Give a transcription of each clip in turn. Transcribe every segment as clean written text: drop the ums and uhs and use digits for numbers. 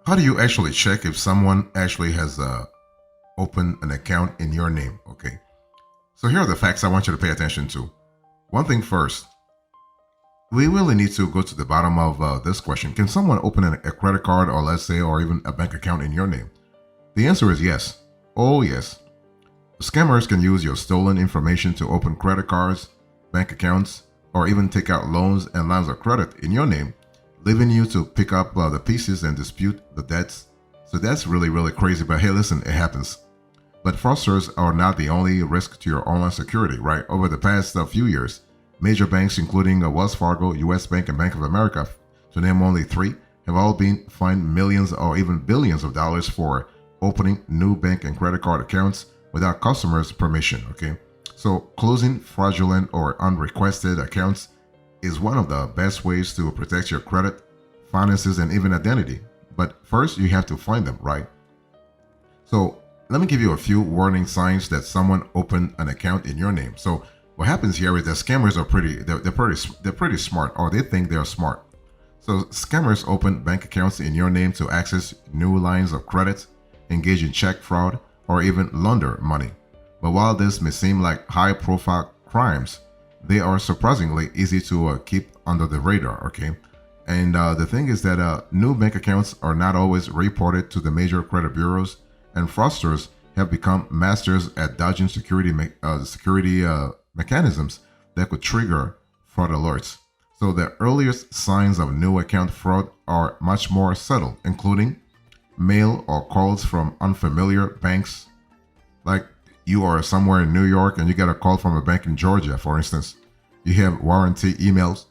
How do you actually check if someone actually has opened an account in your name? Okay. So here are the facts I want you to pay attention to. One thing first, we really need to go to the bottom of this question. Can someone open a credit card or let's say, or even a bank account in your name? The answer is yes. Oh, yes. Scammers can use your stolen information to open credit cards, bank accounts, or even take out loans and lines of credit in your name, leaving you to pick up the pieces and dispute the debts. So that's really, really crazy. But hey, listen, it happens. But fraudsters are not the only risk to your online security, right? Over the past few years, major banks, including Wells Fargo, US Bank, and Bank of America, to name only three, have all been fined millions or even billions of dollars for opening new bank and credit card accounts without customers' permission, okay? So closing fraudulent or unrequested accounts is one of the best ways to protect your credit, finances, and even identity. But first, you have to find them, right? So let me give you a few warning signs that someone opened an account in your name. So what happens here is that scammers are pretty smart, or they think they're smart. So scammers open bank accounts in your name to access new lines of credit, engage in check fraud, or even launder money. But while this may seem like high-profile crimes, they are surprisingly easy to keep under the radar, okay? And the thing is that new bank accounts are not always reported to the major credit bureaus, and fraudsters have become masters at dodging security mechanisms that could trigger fraud alerts. So the earliest signs of new account fraud are much more subtle, including mail or calls from unfamiliar banks. Like you are somewhere in New York and you get a call from a bank in Georgia, for instance. You have warranty emails.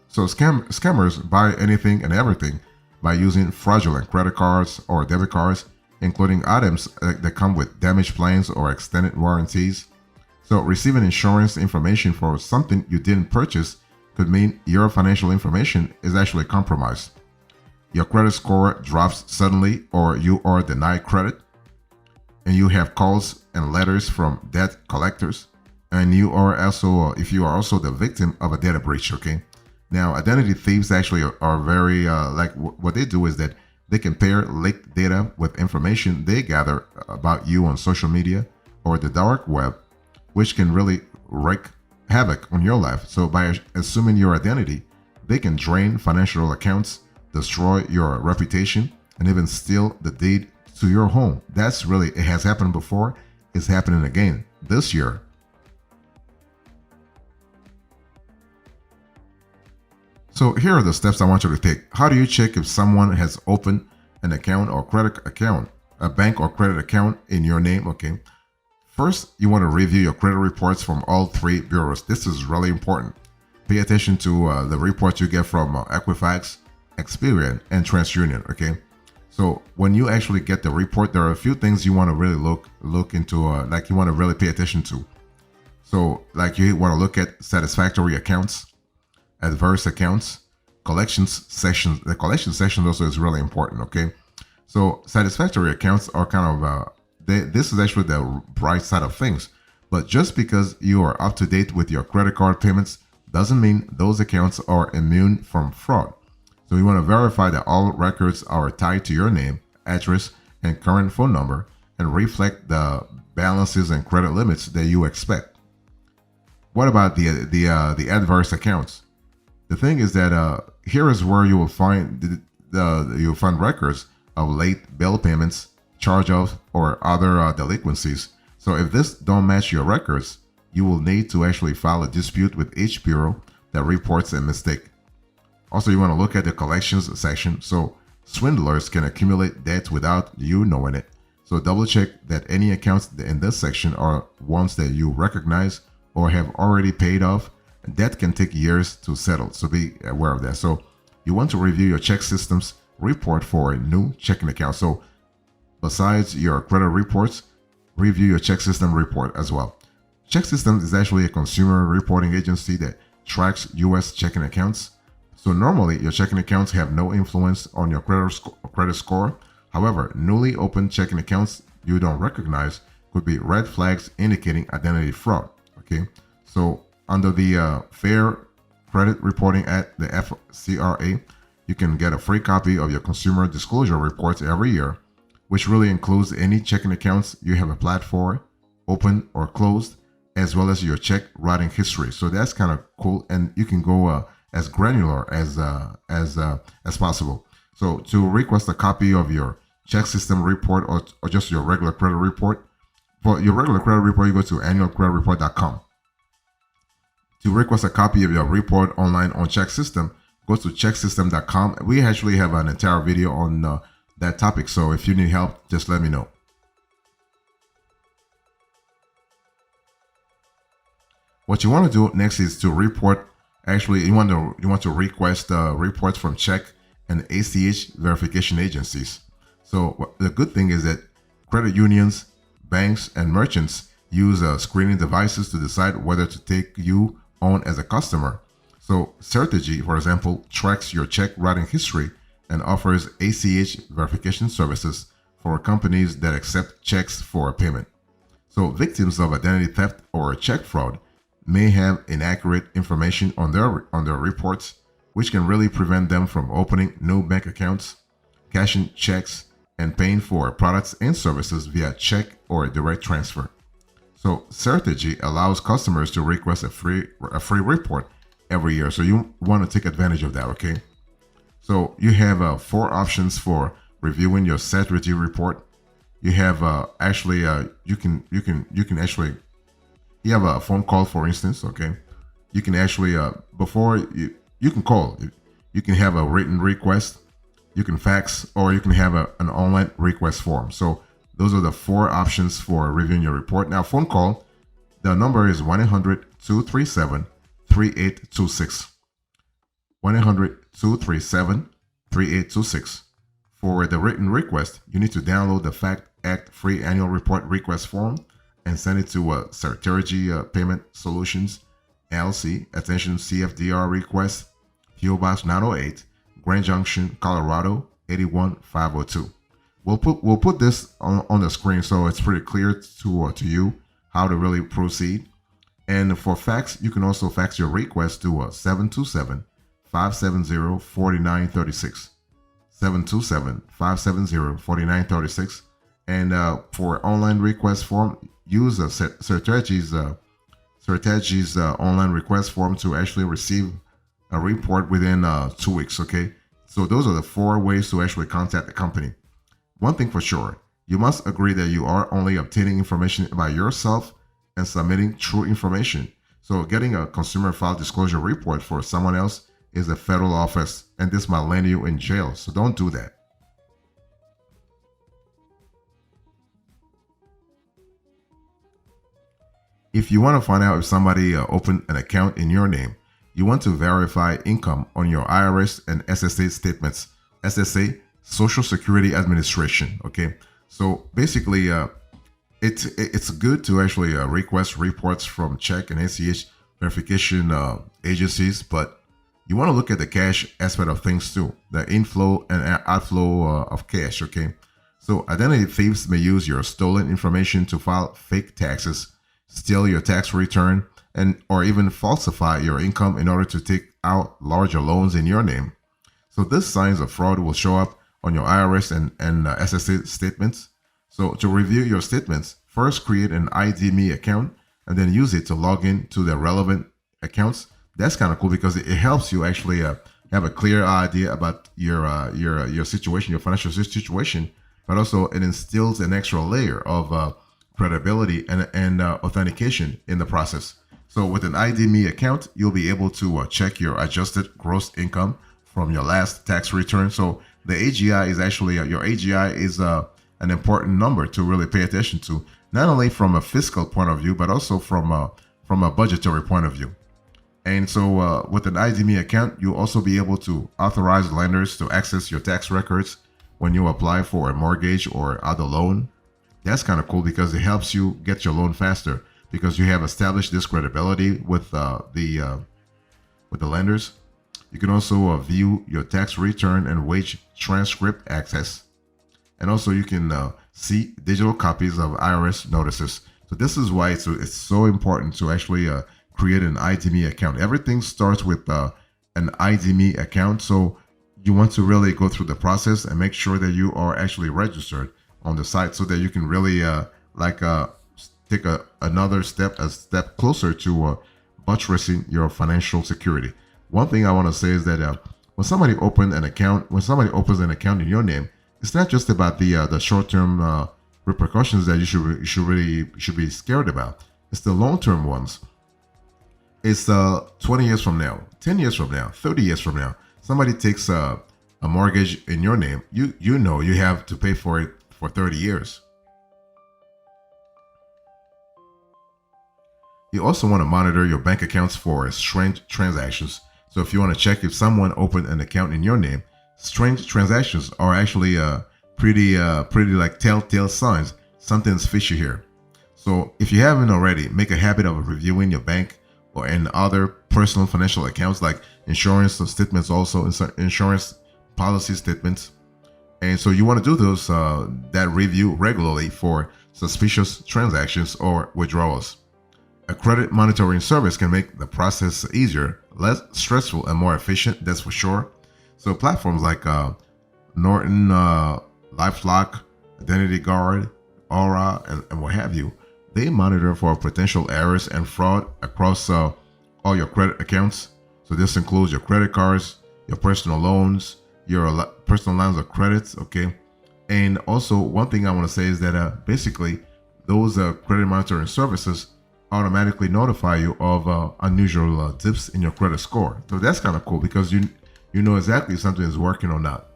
So scammers buy anything and everything by using fraudulent credit cards or debit cards, including items that come with damaged plans or extended warranties. So receiving insurance information for something you didn't purchase could mean your financial information is actually compromised. Your credit score drops suddenly, or you are denied credit, and you have calls and letters from debt collectors, and you are also, if you are also the victim of a data breach, okay? Now, identity thieves actually are very, what they do is that they can pair leaked data with information they gather about you on social media or the dark web, which can really wreak havoc on your life. So by assuming your identity, they can drain financial accounts, destroy your reputation, and even steal the deed to your home. That's really, it has happened before. It's happening again this year. So here are the steps I want you to take. How do you check if someone has opened an account or credit account, a bank or credit account in your name? Okay. First, you want to review your credit reports from all three bureaus. This is really important. Pay attention to the reports you get from Equifax, Experian, and TransUnion. Okay. So when you actually get the report, there are a few things you want to really look into, like you want to really pay attention to. So like you want to look at satisfactory accounts, adverse accounts, collections sections. The collection section also is really important. Okay. So satisfactory accounts are kind of, this is actually the bright side of things. But just because you are up to date with your credit card payments doesn't mean those accounts are immune from fraud. So you want to verify that all records are tied to your name, address, and current phone number and reflect the balances and credit limits that you expect. What about the adverse accounts? The thing is that here is where you will find you'll find records of late bill payments, charge-offs, or other delinquencies. So if this don't match your records, you will need to actually file a dispute with each bureau that reports a mistake. Also, you want to look at the collections section. So swindlers can accumulate debt without you knowing it. So double check that any accounts in this section are ones that you recognize or have already paid off. That can take years to settle, so be aware of that. So you want to review your check systems report for a new checking account. So besides your credit reports, review your check system report as well. Check Systems is actually a consumer reporting agency that tracks U.S. checking accounts. So normally your checking accounts have no influence on your credit score. However, newly opened checking accounts you don't recognize could be red flags indicating identity fraud. Okay, so under the Fair Credit Reporting Act, the FCRA, you can get a free copy of your consumer disclosure reports every year, which really includes any checking accounts you have applied for, open or closed, as well as your check writing history. So that's kind of cool, and you can go as granular as possible. So to request a copy of your check system report or just your regular credit report, for your regular credit report, you go to annualcreditreport.com. To request a copy of your report online on check system, go to checksystem.com. We actually have an entire video on that topic. So if you need help, just let me know. What you want to do next is to report. Actually, you want to request reports from check and ACH verification agencies. So the good thing is that credit unions, banks, and merchants use screening devices to decide whether to take you on as a customer. So Certegy, for example, tracks your check writing history and offers ACH verification services for companies that accept checks for payment. So victims of identity theft or check fraud may have inaccurate information on their reports, which can really prevent them from opening new bank accounts, cashing checks, and paying for products and services via check or direct transfer. So Certegy allows customers to request a free report every year. So you want to take advantage of that, okay? So you have 4 options for reviewing your Certegy report. You have you have a phone call, for instance, okay? You can actually before you can call, you can have a written request, you can fax, or you can have an online request form. So those are the 4 options for reviewing your report. Now, phone call, the number is 1-800-237-3826. 1-800-237-3826. For the written request, you need to download the Fact Act free annual report request form and send it to Certegy Payment Solutions, LLC, attention CFDR request, PO Box 908, Grand Junction, Colorado 81502. We'll put this on the screen so it's pretty clear to you how to really proceed. And for fax, you can also fax your request to 727-570-4936. 727-570-4936. And for online request form, use Certegy's online request form to actually receive a report within 2 weeks. Okay, so those are the 4 ways to actually contact the company. One thing for sure, you must agree that you are only obtaining information about yourself and submitting true information. So getting a consumer file disclosure report for someone else is a federal offense, and this might land you in jail. So don't do that. If you want to find out if somebody opened an account in your name, you want to verify income on your IRS and SSA statements. SSA, Social Security Administration. Okay, so basically, it's good to actually request reports from check and ACH verification agencies, but you want to look at the cash aspect of things too, the inflow and outflow of cash. Okay, so identity thieves may use your stolen information to file fake taxes, steal your tax return, and or even falsify your income in order to take out larger loans in your name. So these signs of fraud will show up on your IRS and SSA statements. So to review your statements, first create an ID.me account and then use it to log in to the relevant accounts. That's kind of cool because it helps you actually have a clear idea about your situation, your financial situation, but also it instills an extra layer of credibility and authentication in the process. So with an ID.me account, you'll be able to check your adjusted gross income from your last tax return. So the AGI is actually your AGI is an important number to really pay attention to, not only from a fiscal point of view, but also from a budgetary point of view. And so with an ID.me account, you'll also be able to authorize lenders to access your tax records when you apply for a mortgage or other loan. That's kind of cool because it helps you get your loan faster because you have established this credibility with the lenders. You can also view your tax return and wage transcript access. And also you can see digital copies of IRS notices. So this is why it's so important to actually create an ID.me account. Everything starts with an ID.me account. So you want to really go through the process and make sure that you are actually registered on the site so that you can really like take another step, a step closer to buttressing your financial security. One thing I want to say is that when somebody opens an account in your name, it's not just about the short-term repercussions that you should be scared about. It's the long-term ones. It's 20 years from now, 10 years from now, 30 years from now. Somebody takes a mortgage in your name. You know you have to pay for it for 30 years. You also want to monitor your bank accounts for strange transactions. So if you want to check if someone opened an account in your name, strange transactions are actually pretty like telltale signs something's fishy here. So if you haven't already, make a habit of reviewing your bank or and other personal financial accounts like insurance statements, also insurance policy statements. And so you want to do those that review regularly for suspicious transactions or withdrawals. A credit monitoring service can make the process easier, less stressful, and more efficient, that's for sure. So platforms like Norton, LifeLock, Identity Guard, Aura, and what have you, they monitor for potential errors and fraud across all your credit accounts. So this includes your credit cards, your personal loans, your personal lines of credits, okay? And also, one thing I want to say is that basically, those credit monitoring services automatically notify you of unusual dips in your credit score. So that's kind of cool because you know exactly if something is working or not.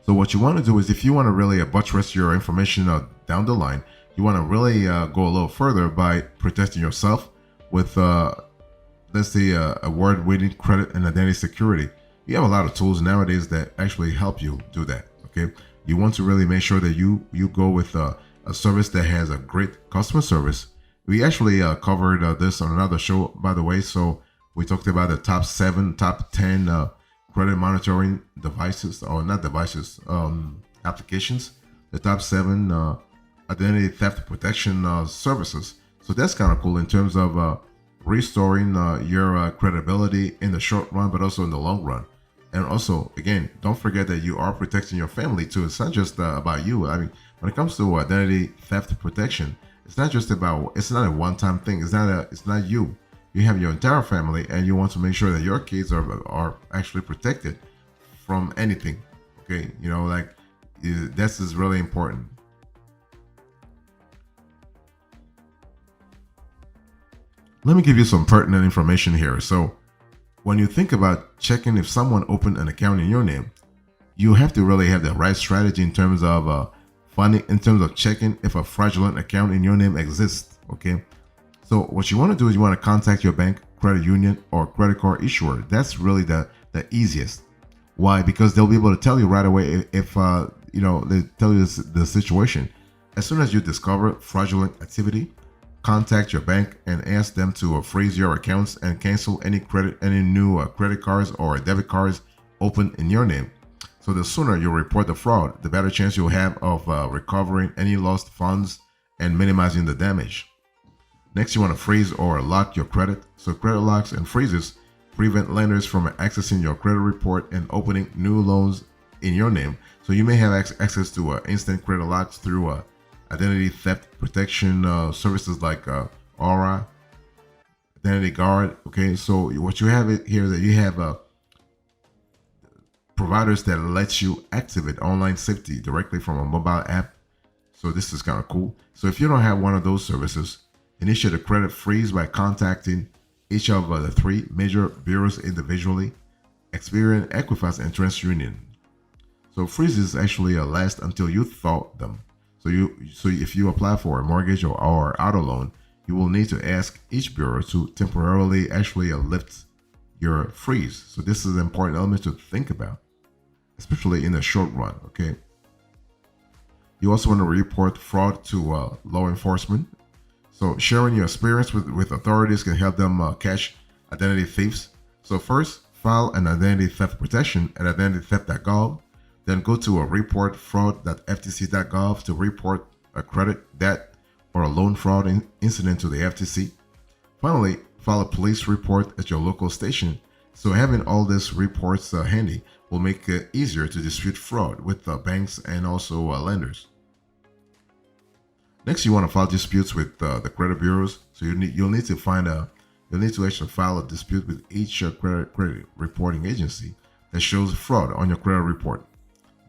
So what you want to do is if you want to really buttress your information down the line, you want to really go a little further by protecting yourself with, let's say, award-winning credit and identity security. You have a lot of tools nowadays that actually help you do that, okay? You want to really make sure that you go with a service that has a great customer service. We actually covered this on another show, by the way. So we talked about the top 10 credit monitoring devices, or not devices, applications. The top 7 identity theft protection services. So that's kind of cool in terms of restoring your credibility in the short run, but also in the long run. And also, again, don't forget that you are protecting your family too. It's not just about you. I mean, when it comes to identity theft protection, it's not a one-time thing. It's not you. You have your entire family, and you want to make sure that your kids are actually protected from anything. Okay, you know, like this is really important. Let me give you some pertinent information here. So, when you think about checking if someone opened an account in your name, you have to really have the right strategy in terms of checking if a fraudulent account in your name exists. Okay, so what you want to do is you want to contact your bank, credit union, or credit card issuer. That's really the easiest. Why? Because they'll be able to tell you right away if they tell you the situation. As soon as you discover fraudulent activity, contact your bank and ask them to freeze your accounts and cancel any new credit cards or debit cards opened in your name. So the sooner you report the fraud, the better chance you'll have of recovering any lost funds and minimizing the damage. Next, you want to freeze or lock your credit. So credit locks and freezes prevent lenders from accessing your credit report and opening new loans in your name. So you may have access to instant credit locks through identity theft protection services like Aura, Identity Guard. Okay, so what you have it here that you have providers that lets you activate online safety directly from a mobile app. So this is kind of cool. So if you don't have one of those services, initiate a credit freeze by contacting each of the 3 major bureaus individually: Experian, Equifax, and TransUnion. So freezes actually last until you thaw them. So if you apply for a mortgage or auto loan, you will need to ask each bureau to temporarily actually lift your freeze. So this is an important element to think about, especially in the short run. Okay. You also want to report fraud to law enforcement. So sharing your experience with authorities can help them catch identity thieves. So first, file an identity theft protection at identitytheft.gov. Then go to reportfraud.ftc.gov to report a credit, debt, or a loan fraud incident to the FTC. Finally, file a police report at your local station. So having all these reports handy will make it easier to dispute fraud with banks and also lenders. Next, you want to file disputes with the credit bureaus. So you'll need to you'll need to actually file a dispute with each credit reporting agency that shows fraud on your credit report.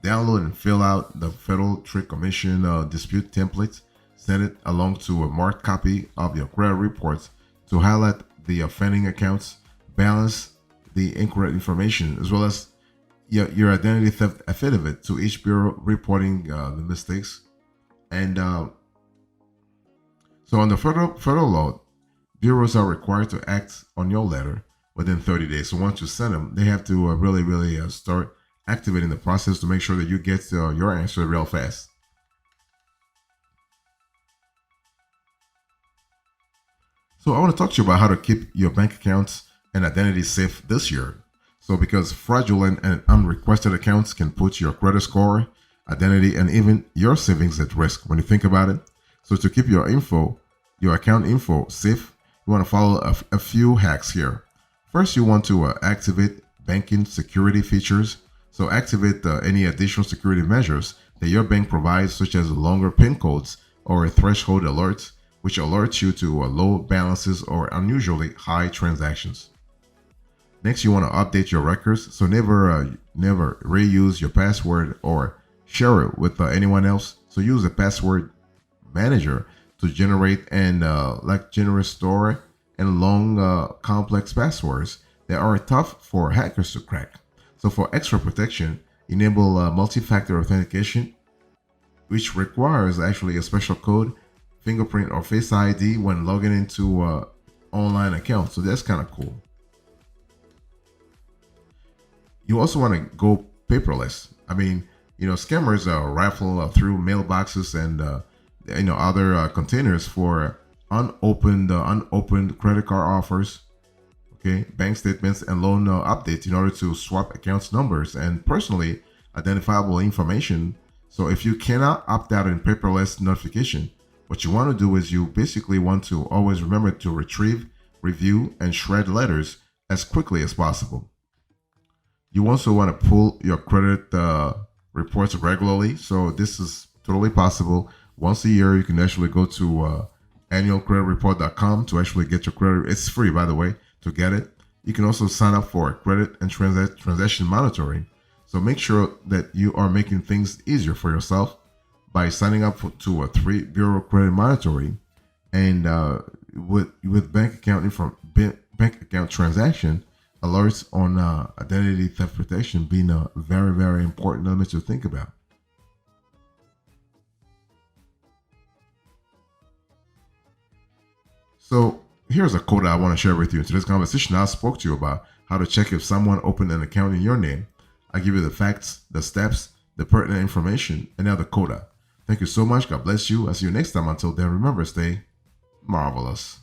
Download and fill out the Federal Trade Commission dispute template. Send it along to a marked copy of your credit reports to highlight the offending accounts, balance the incorrect information, as well as your identity theft affidavit to each bureau reporting the mistakes. And so under federal law, bureaus are required to act on your letter within 30 days. So once you send them, they have to really start activating the process to make sure that you get your answer real fast. So I want to talk to you about how to keep your bank accounts and identity safe this year. So because fraudulent and unrequested accounts can put your credit score, identity, and even your savings at risk when you think about it. So to keep your account info safe, you want to follow a few hacks here. First, you want to activate banking security features. So activate any additional security measures that your bank provides, such as longer PIN codes or a threshold alert, which alerts you to low balances or unusually high transactions. Next, you want to update your records. So never reuse your password or share it with anyone else. So use a password manager to generate and generate store and long complex passwords that are tough for hackers to crack. So for extra protection, enable multi-factor authentication, which requires actually a special code, fingerprint, or Face ID when logging into online accounts. So that's kind of cool. You also want to go paperless. I mean, scammers rifle through mailboxes and other containers for unopened credit card offers, bank statements, and loan updates in order to swap accounts numbers and personally identifiable information. So if you cannot opt out in paperless notification, what you want to do is you basically want to always remember to retrieve, review, and shred letters as quickly as possible. You also want to pull your credit reports regularly. So this is totally possible. Once a year, you can actually go to annualcreditreport.com to actually get your credit. It's free, by the way, to get it. You can also sign up for credit and transaction monitoring. So make sure that you are making things easier for yourself by signing up to a 3-bureau credit monitoring, and with bank account transaction alerts on identity theft protection being a very important element to think about. So here's a quote I want to share with you. In today's conversation, I spoke to you about how to check if someone opened an account in your name. I give you the facts, the steps, the pertinent information, and now the coda. Thank you so much. God bless you. I'll see you next time. Until then, remember, stay marvelous.